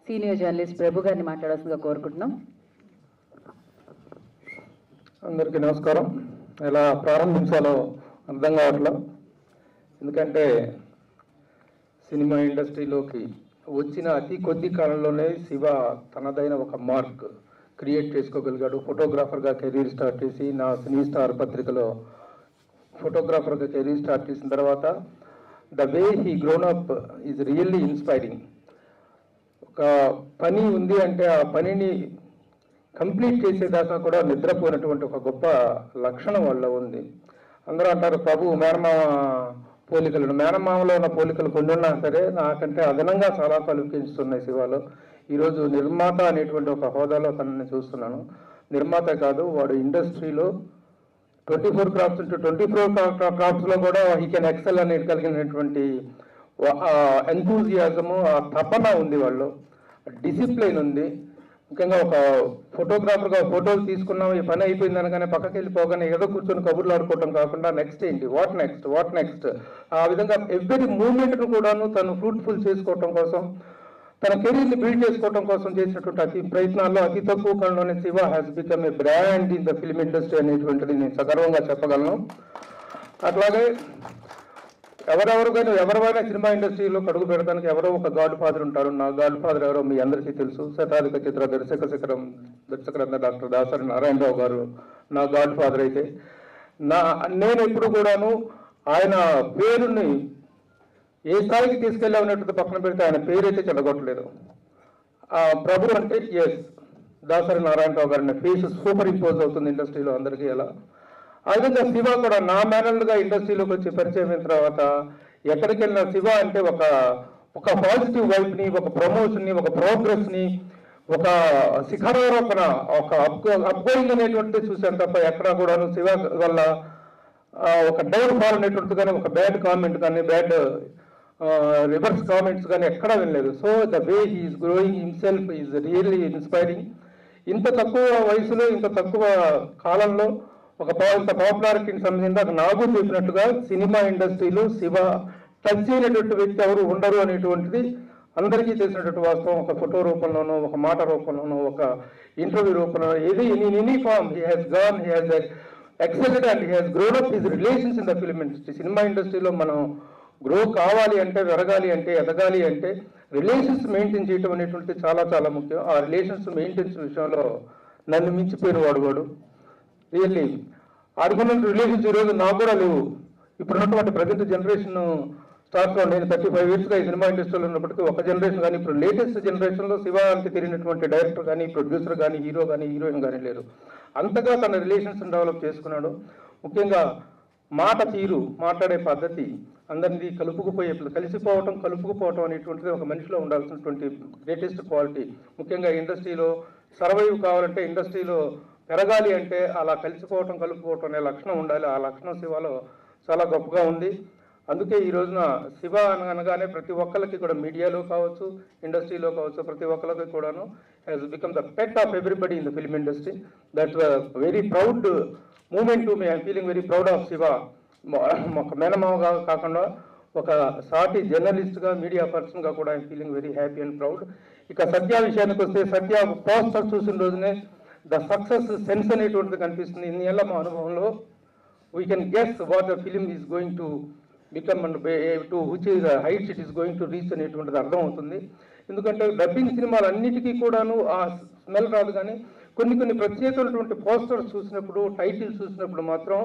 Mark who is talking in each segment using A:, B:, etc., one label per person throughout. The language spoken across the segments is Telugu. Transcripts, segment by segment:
A: సీనియర్ జర్నలిస్ట్ ప్రభు గారిని మాట్లాడాల్సిందిగా కోరుకుంటున్నాం.
B: అందరికీ నమస్కారం. ఎలా ప్రారంభించాలో అర్థం కావట్లేదు. ఎందుకంటే సినిమా ఇండస్ట్రీలోకి వచ్చిన అతి కొద్ది కాలంలోనే శివ తనదైన ఒక మార్క్ క్రియేట్ చేసుకోగలిగాడు. ఫోటోగ్రాఫర్గా కెరీర్ స్టార్ట్ చేసి నా సినీ స్టార్ పత్రికలో ఫోటోగ్రాఫర్గా కెరీర్ స్టార్ట్ చేసిన తర్వాత the way he grown up is really inspiring. ఒక పని ఉంది అంటే ఆ పనిని కంప్లీట్ చేసేదాకా కూడా నిద్రపోయినటువంటి ఒక గొప్ప లక్షణం వల్ల ఉంది. అందరూ అంటారు ప్రభు మేనమామ పోలికలు. మేనమామలో ఉన్న పోలికలు కొన్ని ఉన్నా సరే నాకంటే అదనంగా చాలా క్వాలిఫికేషన్స్ ఉన్నాయి శివాలో. ఈరోజు నిర్మాత అనేటువంటి ఒక హోదాలో తనని చూస్తున్నాను. నిర్మాత కాదు, వాడు ఇండస్ట్రీలో 24 క్రాఫ్ట్స్ ఉంటే 24 క్రాఫ్ట్స్లో కూడా హీ కెన్ ఎక్సెల్ అనేది కలిగినటువంటి ఎంతూజియాజము, ఆ తపన ఉంది వాళ్ళు, డిసిప్లైన్ ఉంది. ముఖ్యంగా ఒక ఫోటోగ్రాఫర్గా ఫోటోలు తీసుకున్నాం, ఈ పని అయిపోయింది అనగానే పక్కకి వెళ్ళిపోగానే ఏదో కూర్చొని కబుర్లు ఆడుకోవటం కాకుండా నెక్స్ట్ ఏంటి, వాట్ నెక్స్ట్ ఆ విధంగా ఎవ్రీ మూమెంట్ను కూడాను తను ఫ్రూట్ఫుల్ చేసుకోవటం కోసం, తన కెరీర్ని బిల్డ్ చేసుకోవడం కోసం చేసినటువంటి అతి ప్రయత్నాల్లో అతి తక్కువ కాలంలోనే Shiva has become a brand in the film industry అనేటువంటిది నేను సగర్వంగా చెప్పగలను. అట్లాగే ఎవరైనా సినిమా ఇండస్ట్రీలో అడుగు పెడతానికి ఎవరో ఒక గాడ్ ఫాదర్ ఉంటారు. నా గాడ్ ఫాదర్ ఎవరో మీ అందరికీ తెలుసు. శతాధిక చిత్ర దర్శకరత్న డాక్టర్ దాసరి నారాయణరావు గారు నా గాడ్ ఫాదర్. అయితే నేను ఎప్పుడు కూడాను ఆయన పేరుని ఏ స్థాయికి తీసుకెళ్ళా ఉన్నట్టు పక్కన పెడితే ఆయన పేరైతే చెడగొట్టలేదు. ప్రభు అంటే ఎస్ దాసరి నారాయణరావు గారి ఫేస్ సూపర్ ఇంపోజ్ అవుతుంది ఇండస్ట్రీలో అందరికీ. ఎలా ఆ విధంగా శివ కూడా నా మేనల్గా ఇండస్ట్రీలోకి వచ్చి పరిచయం అయిన తర్వాత ఎక్కడికి వెళ్ళిన శివ అంటే ఒక పాజిటివ్ వైపుని, ఒక ప్రమోషన్ని, ఒక ప్రోగ్రెస్ని, ఒక శిఖరారోపణ, ఒక అప్గోయింగ్ అనేటువంటిది చూశాను తప్ప ఎక్కడా కూడాను శివ వల్ల ఒక డౌన్ ఫాల్ అనేటువంటిది కానీ, ఒక బ్యాడ్ కామెంట్ కానీ, బ్యాడ్ రివర్స్ కామెంట్స్ కానీ ఎక్కడా వినలేదు. So the way he's growing himself is really inspiring. ఇంత తక్కువ వయసులో, ఇంత తక్కువ కాలంలో ఇంత పాపులారిటీకి సంబంధించి నాకు చెప్పినట్టుగా సినిమా ఇండస్ట్రీలో శివ టచ్ అయినటువంటి వ్యక్తి ఎవరు ఉండరు అనేటువంటిది అందరికీ తెలిసినటువంటి వాస్తవం. ఒక ఫోటో రూపంలోనో, ఒక మాట రూపంలోనో, ఒక ఇంటర్వ్యూ రూపంలో, ఏది in any form he has gone, he has excelled and he has grown up his relations in the film industry. Cinema ఇండస్ట్రీలో మనం గ్రో కావాలి అంటే, పెరగాలి అంటే, ఎదగాలి అంటే రిలేషన్స్ మెయింటైన్ చేయడం అనేటువంటిది చాలా చాలా ముఖ్యం. ఆ రిలేషన్స్ మెయింటెన్స్ విషయంలో నన్ను మించిపోయిన వాడు రియల్లీ. ఆడుకున్న రిలేషన్స్ ఈరోజు నాకు కూడా లేవు. ఇప్పుడున్నటువంటి ప్రజెంట్ జనరేషన్ స్టార్స్లో నేను 35 yearsగా ఈ సినిమా ఇండస్ట్రీలో ఉన్నప్పటికీ ఒక జనరేషన్ కానీ, ఇప్పుడు లేటెస్ట్ జనరేషన్లో శివ అంటే తెలియనటువంటి డైరెక్టర్ కానీ, ప్రొడ్యూసర్ కానీ, హీరో కానీ, హీరోయిన్ కానీ లేరు. అంతగా తన రిలేషన్స్ డెవలప్ చేసుకున్నాడు. ముఖ్యంగా మాట తీరు, మాట్లాడే పద్ధతి, అందరినీ కలుపుకుపోవటం అనేటువంటిది ఒక మనిషిలో ఉండాల్సినటువంటి గ్రేటెస్ట్ క్వాలిటీ. ముఖ్యంగా ఇండస్ట్రీలో సర్వైవ్ కావాలంటే, ఇండస్ట్రీలో పెరగాలి అంటే అలా కలుపుకోవటం అనే లక్షణం ఉండాలి. ఆ లక్షణం శివలో చాలా గొప్పగా ఉంది. అందుకే ఈ రోజున శివ అనగానే ప్రతి ఒక్కరికి కూడా, మీడియాలో కావచ్చు, ఇండస్ట్రీలో కావచ్చు, ప్రతి ఒక్కరికి కూడాను has become the pet of everybody in the film industry. That's very proud moment to me. I'm feeling very proud of Shiva. ఒక మేనమావగా కాకుండా ఒక సాటి జర్నలిస్ట్గా, మీడియా పర్సన్గా కూడా I'm feeling very happy and proud. ఇక సత్య విషయానికి వస్తే, సత్య పోస్టర్ చూసిన రోజునే ద సక్సెస్ సెన్స్ అనేటువంటిది కనిపిస్తుంది. ఇన్నేళ్ళ మా అనుభవంలో we can guess what the film is going to become and to which is heights it is going to reach అనేటువంటిది అర్థమవుతుంది. ఎందుకంటే డబ్బింగ్ సినిమాలు అన్నిటికీ కూడాను ఆ స్మెల్ రాదు, కానీ కొన్ని ప్రత్యేకమైనటువంటి పోస్టర్స్ చూసినప్పుడు, టైటిల్స్ చూసినప్పుడు మాత్రం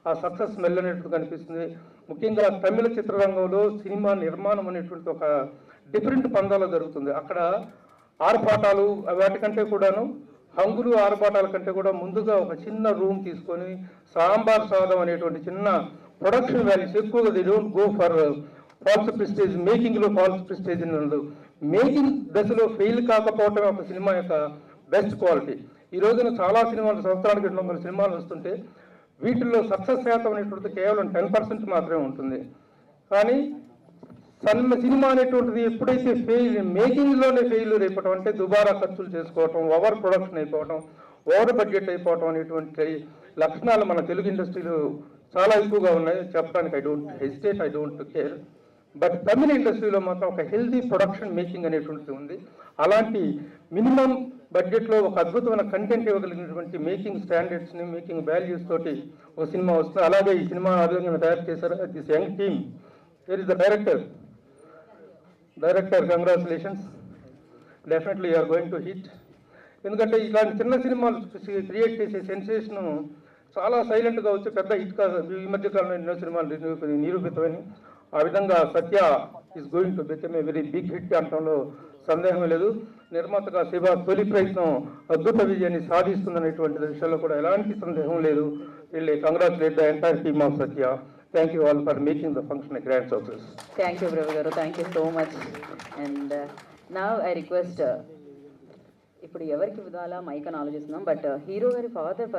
B: ఆ సక్సెస్ స్మెల్ అనేటువంటిది కనిపిస్తుంది. ముఖ్యంగా తమిళ చిత్రరంగంలో సినిమా నిర్మాణం అనేటువంటి ఒక డిఫరెంట్ పందాలో జరుగుతుంది. అక్కడ ఆర్భాటాలు వాటికంటే కూడాను, హంగులు ఆర్భాటాల కంటే కూడా ముందుగా ఒక చిన్న రూమ్ తీసుకొని సాంబార్ సాదం అనేటువంటి చిన్న ప్రొడక్షన్ వాల్యూస్ ఎక్కువగా they don't go for false prestige. మేకింగ్లో ఫాల్స్ ప్రెస్టేజ్ ఉండదు. మేకింగ్ దశలో ఫెయిల్ కాకపోవటం ఒక సినిమా యొక్క బెస్ట్ క్వాలిటీ. ఈ రోజున చాలా సినిమాలు, సంవత్సరానికి 200 సినిమాలు వస్తుంటే వీటిల్లో సక్సెస్ శాతం అనేటువంటిది కేవలం 10% మాత్రమే ఉంటుంది. కానీ సినిమా అనేటువంటిది ఎప్పుడైతే మేకింగ్లోనే ఫెయిల్యూర్ అయిపోవటం, అంటే దుబారా ఖర్చులు చేసుకోవటం, ఓవర్ ప్రొడక్షన్ అయిపోవటం, ఓవర్ బడ్జెట్ అయిపోవటం అనేటువంటి లక్షణాలు మన తెలుగు ఇండస్ట్రీలో చాలా ఎక్కువగా ఉన్నాయి. చెప్పడానికి I don't hesitate, I don't care. But Tamil ఇండస్ట్రీలో మాత్రం ఒక హెల్దీ ప్రొడక్షన్ మేకింగ్ అనేటువంటిది ఉంది. అలాంటి మినిమం బడ్జెట్లో ఒక అద్భుతమైన కంటెంట్ ఇవ్వగలిగినటువంటి మేకింగ్ స్టాండర్డ్స్ని, మేకింగ్ వాల్యూస్ తోటి ఒక సినిమా వస్తుంది. అలాగే ఈ సినిమా ఆధారంగా తయారు చేశారు this young team. Where is the director? Congratulations, definitely you're going to hit. ఎందుకంటే ఇలాంటి చిన్న సినిమాలు క్రియేట్ చేసే సెన్సేషన్ చాలా సైలెంట్గా వచ్చి పెద్ద హిట్ కాదు. ఈ మధ్య కాలంలో ఎన్నో సినిమాలు నిరూపితమని. ఆ విధంగా Satya is going to become a very big hit అనడంలో సందేహం లేదు. నిర్మాతగా శివ తొలి ప్రయత్నం అద్భుత విజయాన్ని సాధిస్తుందనేటువంటి విషయంలో కూడా ఎలాంటి సందేహం లేదు. వీళ్ళే congratulate the entire team of Satya. Thank you all for making the function a grand success.
A: Thank you Prabhu garu, thank you so much. And now I request, ఇప్పుడు ఎవరికి విధాలా మైక్ అని ఆలోచిస్తున్నాం, బట్ హీరో గారి ఫాదర్